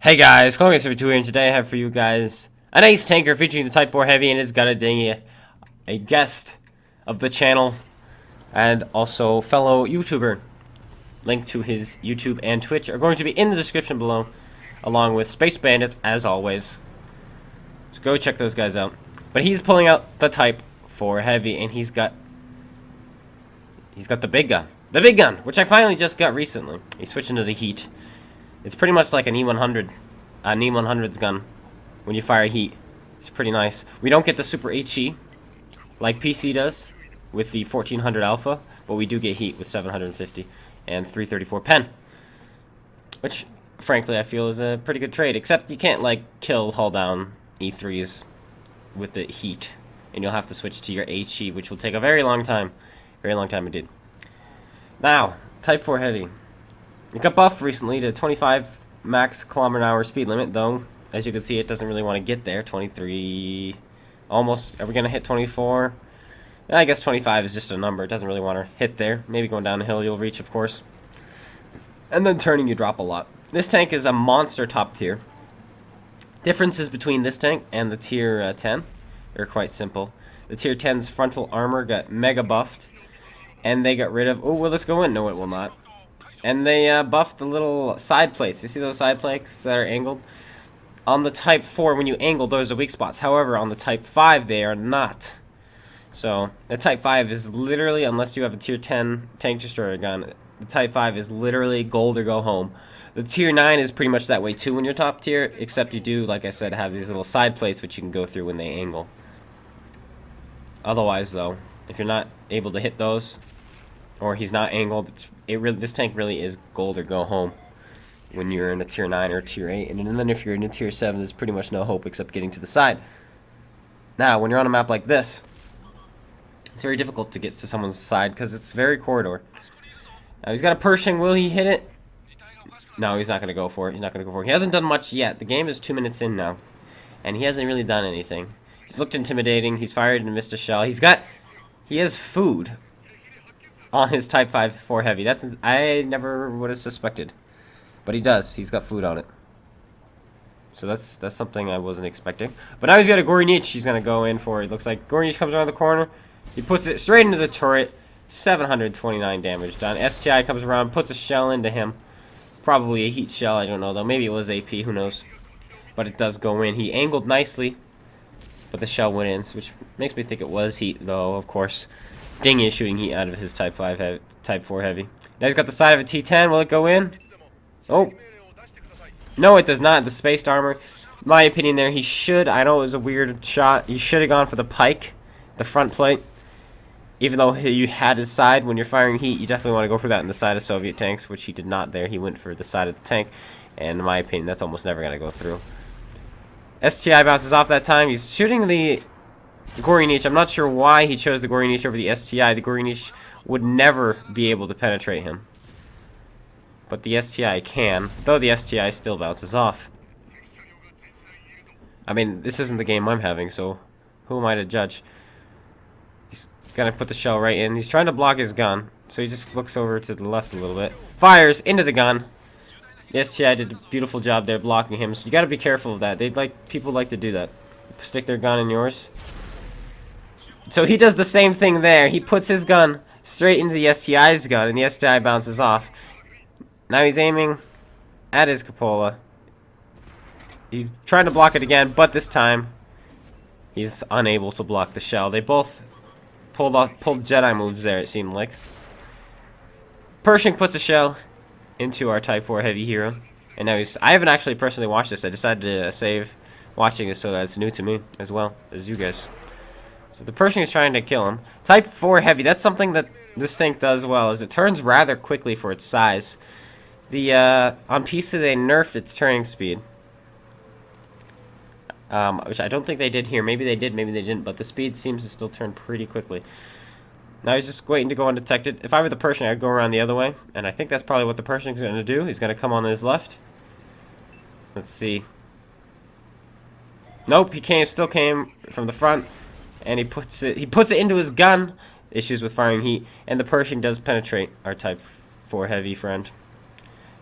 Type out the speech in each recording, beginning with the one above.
Hey guys, Calling72 here, and today I have for you guys an ace tanker featuring the Type 4 Heavy and his GotADingy, a guest of the channel, and also fellow YouTuber. Link to his YouTube and Twitch are going to be in the description below, along with Space Bandits, as always. So go check those guys out. But he's pulling out the Type 4 Heavy, and he's got the big gun. The big gun, which I finally just got recently. He's switching to the heat. It's pretty much like an E100, an E100's gun. When you fire heat, it's pretty nice. We don't get the super HE like PC does with the 1400 Alpha, but we do get heat with 750 and 334 pen, which frankly I feel is a pretty good trade. Except you can't like kill hull down E3s with the heat, and you'll have to switch to your HE, which will take a very long time indeed. Now, Type 4 Heavy. It got buffed recently to 25 max km/h speed limit, though, as you can see, it doesn't really want to get there. 23, almost. Are we going to hit 24? I guess 25 is just a number. It doesn't really want to hit there. Maybe going down the hill you'll reach, of course. And then turning you drop a lot. This tank is a monster top tier. Differences between this tank and the tier 10 are quite simple. The tier 10's frontal armor got mega buffed, and they got rid of... Oh, will this go in? No, it will not. And they buffed the little side plates. You see those side plates that are angled? On the Type 4, when you angle, those are weak spots. However, on the Type 5, they are not. So, the Type 5 is literally, unless you have a Tier 10 tank destroyer gun, the Type 5 is literally gold or go home. The Tier 9 is pretty much that way too when you're top tier, except you do, like I said, have these little side plates which you can go through when they angle. Otherwise, though, if you're not able to hit those, or he's not angled, this tank really is gold or go home when you're in a tier 9 or tier 8, and then if you're in a tier 7, there's pretty much no hope except getting to the side. Now, when you're on a map like this, it's very difficult to get to someone's side because it's very corridor. Now, he's got a Pershing. Will he hit it? No, he's not going to go for it. He's not going to go for it. He hasn't done much yet. The game is 2 minutes in now, and he hasn't really done anything. He's looked intimidating. He's fired and missed a shell. He has food on his Type 4 Heavy. I never would have suspected. But he does. He's got food on it. So that's something I wasn't expecting. But now he's got a Gory Niche he's going to go in for. It looks like Gory Niche comes around the corner. He puts it straight into the turret. 729 damage done. STI comes around, puts a shell into him. Probably a heat shell. I don't know, though. Maybe it was AP. Who knows? But it does go in. He angled nicely, but the shell went in, which makes me think it was heat, though, of course. Dingy is shooting heat out of his Type 4 Heavy. Now he's got the side of a T10. Will it go in? Oh. No, it does not. The spaced armor. In my opinion there, he should. I know it was a weird shot. He should have gone for the pike, the front plate. Even though you had his side, when you're firing heat, you definitely want to go for that in the side of Soviet tanks, which he did not there. He went for the side of the tank. And in my opinion, that's almost never going to go through. STI bounces off that time. He's shooting the Gory Niche. I'm not sure why he chose the Gory Niche over the STI. The Gory Niche would never be able to penetrate him. But the STI can, though the STI still bounces off. I mean, this isn't the game I'm having, so who am I to judge? He's gonna put the shell right in. He's trying to block his gun, so he just looks over to the left a little bit. Fires into the gun. The STI did a beautiful job there blocking him, so you gotta be careful of that. People like to do that. Stick their gun in yours. So he does the same thing there. He puts his gun straight into the STI's gun, and the STI bounces off. Now he's aiming at his cupola. He's trying to block it again, but this time he's unable to block the shell. They both pulled Jedi moves there, it seemed like. Pershing puts a shell into our Type 4 Heavy hero, and now I haven't actually personally watched this. I decided to save watching this so that it's new to me as well as you guys. So the Pershing is trying to kill him. Type 4 Heavy, that's something that this tank does well, is it turns rather quickly for its size. On PC they nerfed its turning speed. Which I don't think they did here. Maybe they did, maybe they didn't, but the speed seems to still turn pretty quickly. Now he's just waiting to go undetected. If I were the Pershing, I'd go around the other way, and I think that's probably what the Pershing's going to do. He's going to come on his left. Let's see. Nope, he still came from the front. And he puts it into his gun. Issues with firing heat, and the Pershing does penetrate our Type 4 Heavy friend.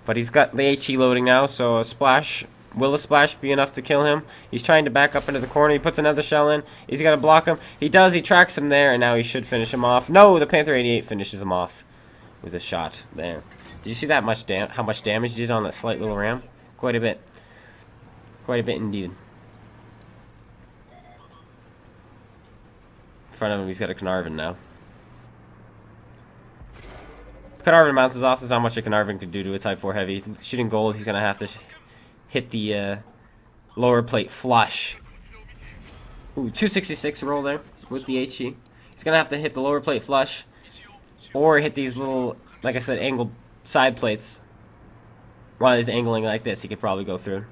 But he's got the HE loading now, so a splash Will a splash be enough to kill him? He's trying to back up into the corner. He puts another shell in. He's got to block him. He does. He tracks him there, and now he should finish him off. No, the Panther 88 finishes him off with a shot there. Did you see that much how much damage he did on that slight little ram? Quite a bit. Quite a bit indeed. In front of him, he's got a Carnarvon now. Carnarvon bounces off. There's not much a Carnarvon could do to a Type 4 heavy. Shooting gold, he's going to have to hit the lower plate flush. Ooh, 266 roll there with the HE. He's going to have to hit the lower plate flush or hit these little, like I said, angled side plates. While he's angling like this, he could probably go through.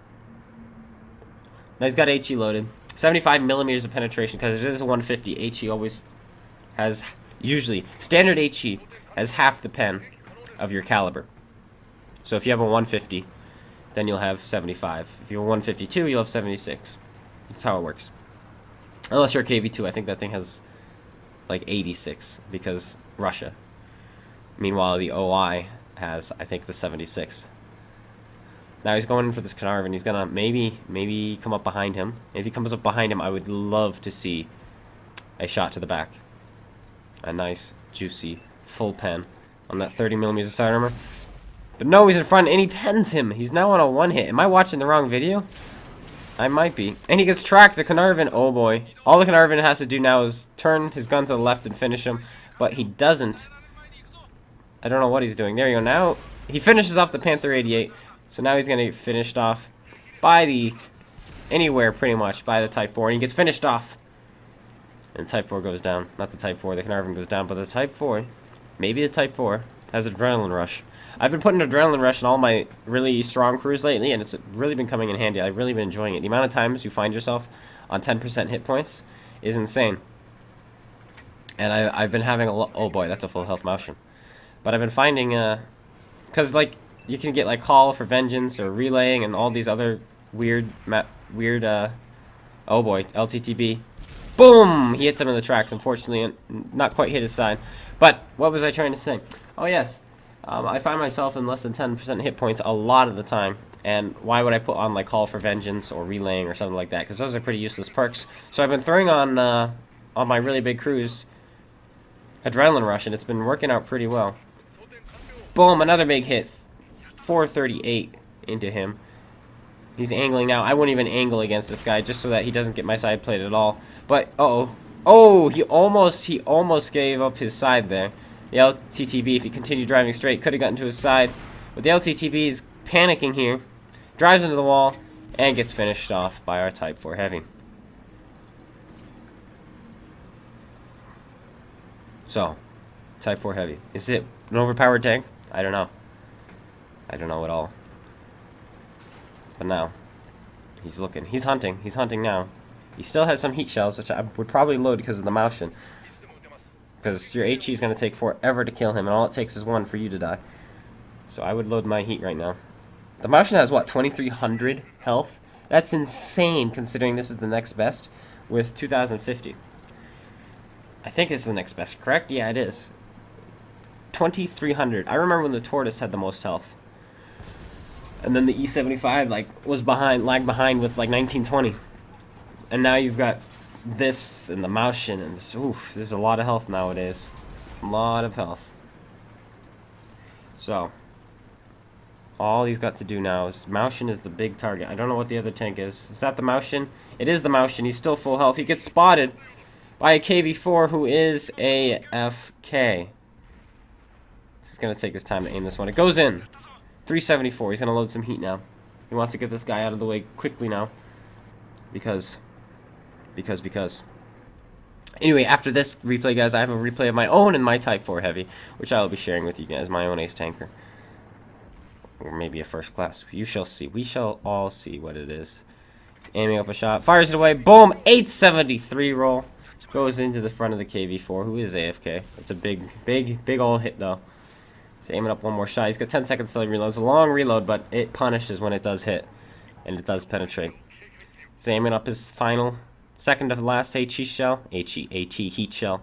Now he's got HE loaded. 75 millimeters of penetration because it is a 150. HE always has, usually, standard HE has half the pen of your caliber. So if you have a 150, then you'll have 75. If you have a 152, you'll have 76. That's how it works. Unless you're a KV2, I think that thing has like 86 because Russia. Meanwhile, the OI has, I think, the 76. Now he's going in for this Carnarvon. He's gonna maybe come up behind him. If he comes up behind him, I would love to see a shot to the back. A nice, juicy, full pen on that 30 millimeters of side armor. But no, he's in front, and he pens him. He's now on a one hit. Am I watching the wrong video? I might be. And he gets tracked. The Carnarvon, oh boy. All the Carnarvon has to do now is turn his gun to the left and finish him. But he doesn't. I don't know what he's doing. There you go. Now he finishes off the Panther 88. So now he's going to get finished off by the, anywhere pretty much, by the Type 4. And he gets finished off. And the Type 4 goes down. Not the Type 4, the Carnarvon goes down, but the Type 4, maybe the Type 4, has adrenaline rush. I've been putting adrenaline rush in all my really strong crews lately, and it's really been coming in handy. I've really been enjoying it. The amount of times you find yourself on 10% hit points is insane. And I've been having a lot, oh boy, that's a full health motion. But I've been finding, because like, you can get like Call for Vengeance or Relaying and all these other weird, oh boy, LTTB. Boom! He hits him in the tracks, unfortunately, and not quite hit his side. But, what was I trying to say? Oh yes, I find myself in less than 10% hit points a lot of the time. And why would I put on like Call for Vengeance or Relaying or something like that? Because those are pretty useless perks. So I've been throwing on my really big crews Adrenaline Rush, and it's been working out pretty well. Boom! Another big hit. 438 into him. He's angling now. I wouldn't even angle against this guy just so that he doesn't get my side plate at all. But, oh, he almost gave up his side there. The LTTB, if he continued driving straight, could have gotten to his side. But the LTTB is panicking here, drives into the wall, and gets finished off by our Type 4 Heavy. So, Type 4 Heavy. Is it an overpowered tank? I don't know. I don't know at all. But now, he's looking. He's hunting. He's hunting now. He still has some heat shells, which I would probably load because of the Moushin. Because your HE is going to take forever to kill him, and all it takes is one for you to die. So I would load my heat right now. The Moushin has, what, 2,300 health? That's insane, considering this is the next best with 2,050. I think this is the next best, correct? Yeah, it is. 2,300. I remember when the Tortoise had the most health. And then the E75 lagged behind with like 1920. And now you've got this and the Moushin, and this, oof, there's a lot of health nowadays. A lot of health. So all he's got to do now is Moushin is the big target. I don't know what the other tank is. Is that the Moushin? It is the Moushin. He's still full health. He gets spotted by a KV4 who is AFK. He's gonna take his time to aim this one. It goes in. 374. He's gonna load some heat now. He wants to get this guy out of the way quickly now. Because. Anyway, after this replay, guys, I have a replay of my own and my Type 4 Heavy, which I will be sharing with you guys, my own ace tanker. Or maybe a first class. You shall see. We shall all see what it is. Aiming up a shot. Fires it away. Boom! 873 roll. Goes into the front of the KV4, who is AFK. It's a big old hit, though. He's aiming up one more shot. He's got 10 seconds till he reloads. It's a long reload, but it punishes when it does hit. And it does penetrate. He's aiming up his final, second to last HE shell. HE heat shell.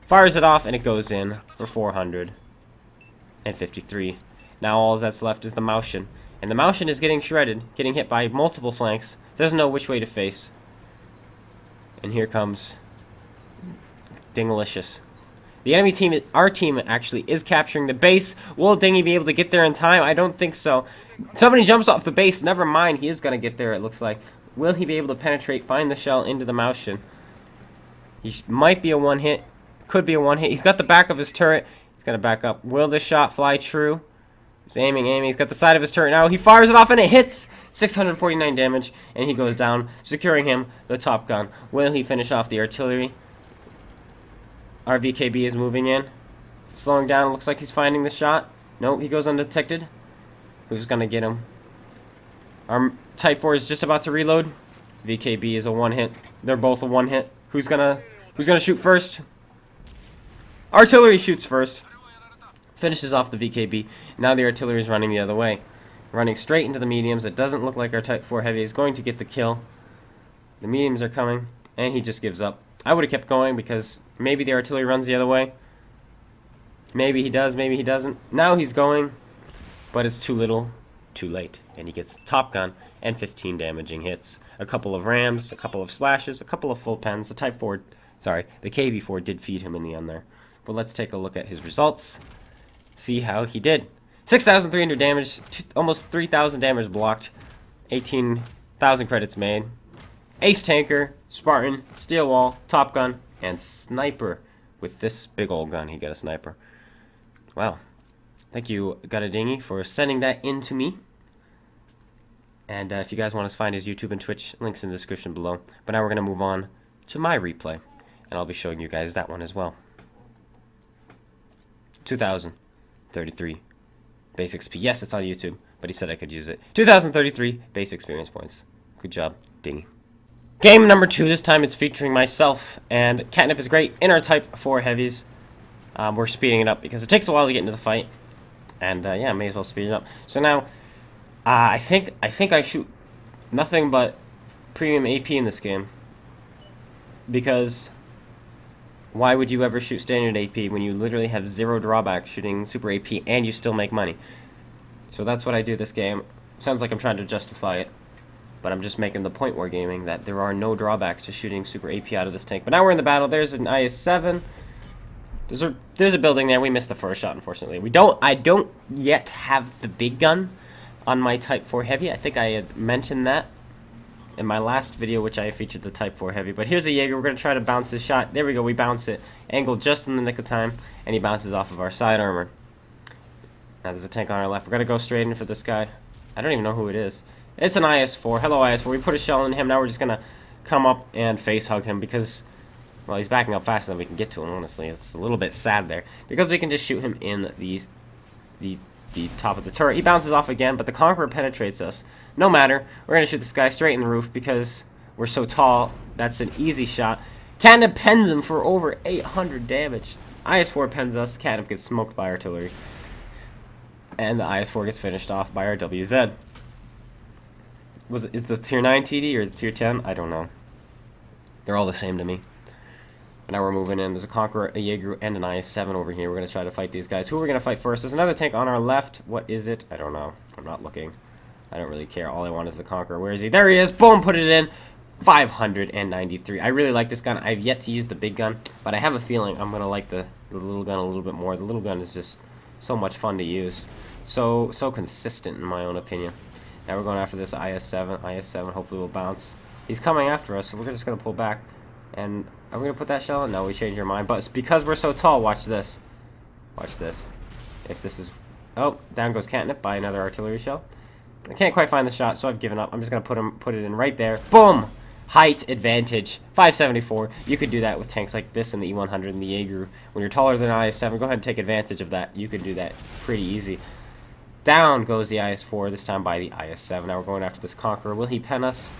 Fires it off, and it goes in for 453. Now all that's left is the Moushin. And the Maushan is getting shredded, getting hit by multiple flanks. Doesn't know which way to face. And here comes Dingalicious. The enemy team, our team actually, is capturing the base. Will Dingy be able to get there in time? I don't think so. Somebody jumps off the base. Never mind. He is going to get there, it looks like. Will he be able to penetrate, find the shell into the Maushan? He might be a one-hit. Could be a one-hit. He's got the back of his turret. He's going to back up. Will this shot fly true? He's aiming. He's got the side of his turret now. He fires it off and it hits! 649 damage, and he goes down, securing him the top gun. Will he finish off the artillery? Our VKB is moving in. Slowing down. Looks like he's finding the shot. No, he goes undetected. Who's going to get him? Our Type 4 is just about to reload. VKB is a one-hit. They're both a one-hit. Who's gonna shoot first? Artillery shoots first. Finishes off the VKB. Now the artillery is running the other way. Running straight into the mediums. It doesn't look like our Type 4 heavy is going to get the kill. The mediums are coming. And he just gives up. I would have kept going because maybe the artillery runs the other way. Maybe he does, maybe he doesn't. Now he's going. But it's too little, too late. And he gets the top gun and 15 damaging hits. A couple of rams, a couple of splashes, a couple of full pens. The KV-4 did feed him in the end there. But let's take a look at his results. See how he did. 6,300 damage, almost 3,000 damage blocked, 18,000 credits made. Ace Tanker, Spartan, Steel Wall, Top Gun, and Sniper. With this big old gun, he got a Sniper. Wow. Thank you, GotADingy, for sending that in to me. And if you guys want to find his YouTube and Twitch, links in the description below. But now we're going to move on to my replay. And I'll be showing you guys that one as well. 2,033 base XP. Yes, it's on YouTube, but he said I could use it. 2,033 base experience points. Good job, Dingy. Game number 2. This time it's featuring myself. And Catnip is great in our Type 4 heavies. We're speeding it up because it takes a while to get into the fight. And yeah, may as well speed it up. So now, I think I shoot nothing but premium AP in this game. Because why would you ever shoot standard AP when you literally have 0 drawback shooting super AP and you still make money? So that's what I do this game. Sounds like I'm trying to justify it. But I'm just making the point wargaming that there are no drawbacks to shooting super AP out of this tank. But now we're in the battle. There's an IS-7. There's a building there. We missed the first shot, unfortunately. I don't yet have the big gun on my Type 4 Heavy. I think I had mentioned that in my last video, which I featured the Type 4 Heavy. But here's a Jaeger. We're going to try to bounce this shot. There we go. We bounce it. Angled just in the nick of time. And he bounces off of our side armor. Now there's a tank on our left. We're going to go straight in for this guy. I don't even know who it is. It's an IS-4. Hello, IS-4. We put a shell in him. Now we're just going to come up and face hug him because, well, he's backing up faster than we can get to him, honestly. It's a little bit sad there. Because we can just shoot him in the top of the turret. He bounces off again, but the Conqueror penetrates us. No matter. We're going to shoot this guy straight in the roof because we're so tall. That's an easy shot. Catnip pens him for over 800 damage. IS-4 pens us. Catnip gets smoked by artillery. And the IS-4 gets finished off by our WZ. Is the tier 9 TD or the tier 10? I don't know. They're all the same to me. But now we're moving in. There's a Conqueror, a Jaeger, and an IS-7 over here. We're going to try to fight these guys. Who are we going to fight first? There's another tank on our left. What is it? I don't know. I'm not looking. I don't really care. All I want is the Conqueror. Where is he? There he is. Boom! Put it in. 593. I really like this gun. I've yet to use the big gun, but I have a feeling I'm going to like the little gun a little bit more. The little gun is just so much fun to use. So consistent in my own opinion. Now we're going after this IS-7. IS-7 hopefully will bounce. He's coming after us, so we're just going to pull back. And are we going to put that shell in? No, we changed our mind. But it's because we're so tall, watch this. Watch this. If this is... Oh, down goes Catnip by another artillery shell. I can't quite find the shot, so I've given up. I'm just going to put it in right there. Boom! Height advantage. 574. You could do that with tanks like this and the E100 and the Jaeger. When you're taller than an IS-7, go ahead and take advantage of that. You can do that pretty easy. Down goes the IS-4, this time by the IS-7. Now we're going after this Conqueror. Will he pen us?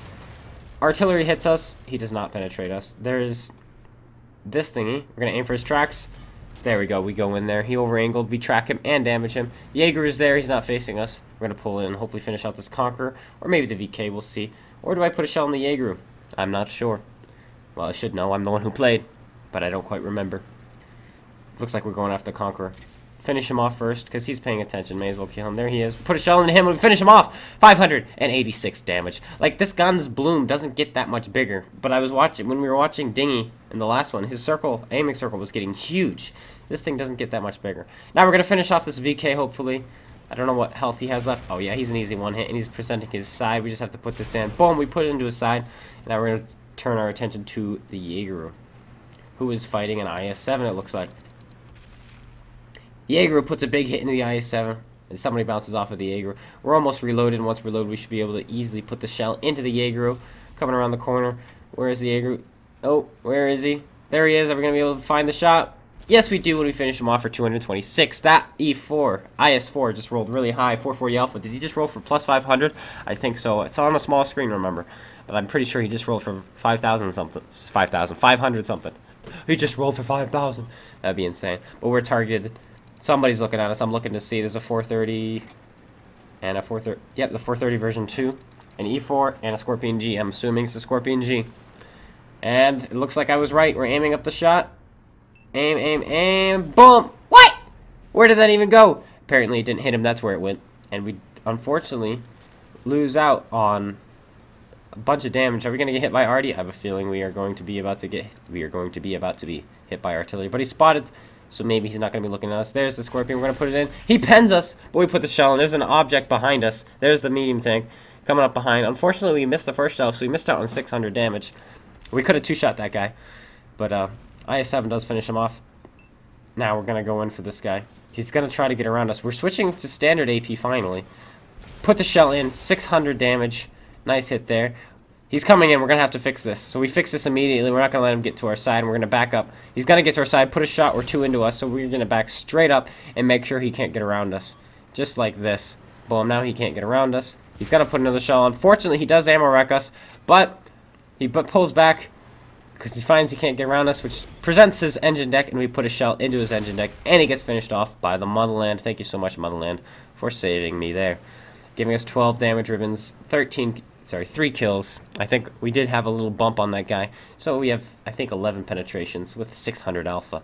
Artillery hits us. He does not penetrate us. There's this thingy. We're going to aim for his tracks. There we go. We go in there. He over-angled. We track him and damage him. Jaeger is there. He's not facing us. We're going to pull in and hopefully finish out this Conqueror. Or maybe the VK. We'll see. Or do I put a shell in the Jaeger? I'm not sure. Well, I should know. I'm the one who played. But I don't quite remember. Looks like we're going after the Conqueror. finish him off first, because he's paying attention. May as well kill him. There he is. Put a shell into him and finish him off. 586 damage. Like, this gun's bloom doesn't get that much bigger. But I was watching, when we were watching Dingy in the last one, his circle, aiming circle was getting huge. This thing doesn't get that much bigger. Now we're going to finish off this VK, hopefully. I don't know what health he has left. Oh, yeah, he's an easy one hit, and he's presenting his side. We just have to put this in. Boom, we put it into his side. Now we're going to turn our attention to the Jaeger, who is fighting an IS-7, it looks like. Jaeger puts a big hit into the IS-7, and somebody bounces off of the Jaeger. We're almost reloaded, and once we're loaded, we should be able to easily put the shell into the Jaeger. Coming around the corner. Where is the Jaeger? Oh, where is he? There he is. Are we going to be able to find the shot? Yes, we do when we finish him off for 226. That E4, IS-4 just rolled really high. 440 alpha. Did he just roll for plus 500? I think so. It's on a small screen, remember. But I'm pretty sure he just rolled for 5,000 something. 500 something. He just rolled for 5,000. That'd be insane. But we're targeted. Somebody's looking at us. I'm looking to see. There's a 430 and a 430. Yep, the 430 version 2. An E4 and a Scorpion G. I'm assuming it's a Scorpion G. And it looks like I was right. We're aiming up the shot. Aim, aim, aim. Boom! What? Where did that even go? Apparently it didn't hit him. That's where it went. And we, unfortunately, lose out on a bunch of damage. Are we going to get hit by Artie? I have a feeling we are going to be about to be hit by artillery. But he's spotted, so maybe he's not going to be looking at us. There's the Scorpion. We're going to put it in. He pens us, but we put the shell in. There's an object behind us. There's the medium tank coming up behind. Unfortunately, we missed the first shell, so we missed out on 600 damage. We could have two-shot that guy, but IS-7 does finish him off. Now we're going to go in for this guy. He's going to try to get around us. We're switching to standard AP finally. Put the shell in. 600 damage. Nice hit there. He's coming in. We're going to have to fix this. So we fix this immediately. We're not going to let him get to our side. We're going to back up. He's going to get to our side, put a shot or two into us. So we're going to back straight up and make sure he can't get around us. Just like this. Boom. Now he can't get around us. He's going to put another shell. Unfortunately, he does ammo wreck us. But he pulls back because he finds he can't get around us, which presents his engine deck, and we put a shell into his engine deck, and he gets finished off by the Motherland. Thank you so much, Motherland, for saving me there. Giving us 12 damage ribbons, 3 kills. I think we did have a little bump on that guy. So we have, I think, 11 penetrations with 600 alpha.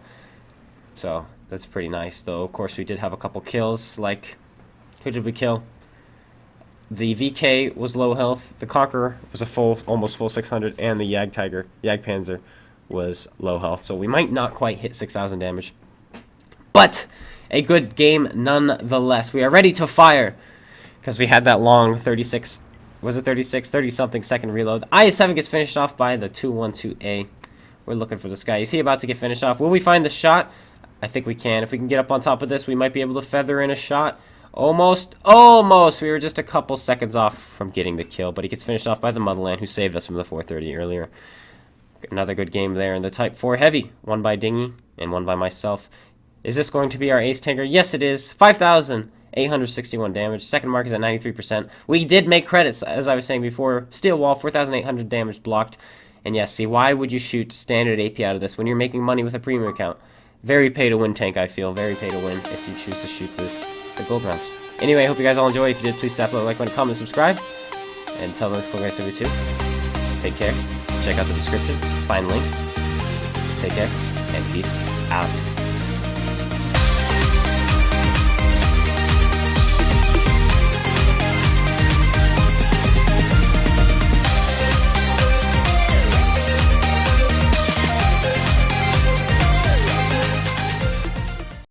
So that's pretty nice, though. Of course, we did have a couple kills, like, who did we kill? The VK was low health. The Conqueror was a almost full 600, and the Jagdpanzer was low health. So we might not quite hit 6,000 damage, but a good game nonetheless. We are ready to fire because we had that long 36. Was it 36? 30-something second reload. IS-7 gets finished off by the 212A. We're looking for this guy. Is he about to get finished off? Will we find the shot? I think we can. If we can get up on top of this, we might be able to feather in a shot. Almost. We were just a couple seconds off from getting the kill, but he gets finished off by the Motherland, who saved us from the 430 earlier. Another good game there in the Type 4 Heavy. One by Dingy and one by myself. Is this going to be our ace tanker? Yes, it is. 5,861 damage. Second mark is at 93%. We did make credits, as I was saying before. Steel wall, 4,800 damage blocked. And yes, see, why would you shoot standard AP out of this when you're making money with a premium account? Very pay-to-win tank, I feel. Very pay-to-win if you choose to shoot the gold rounds. Anyway, I hope you guys all enjoy. If you did, please tap a like button, comment, subscribe. And tell them this cool guy said too. Take care. Check out the description. Find links. Take care. And peace out.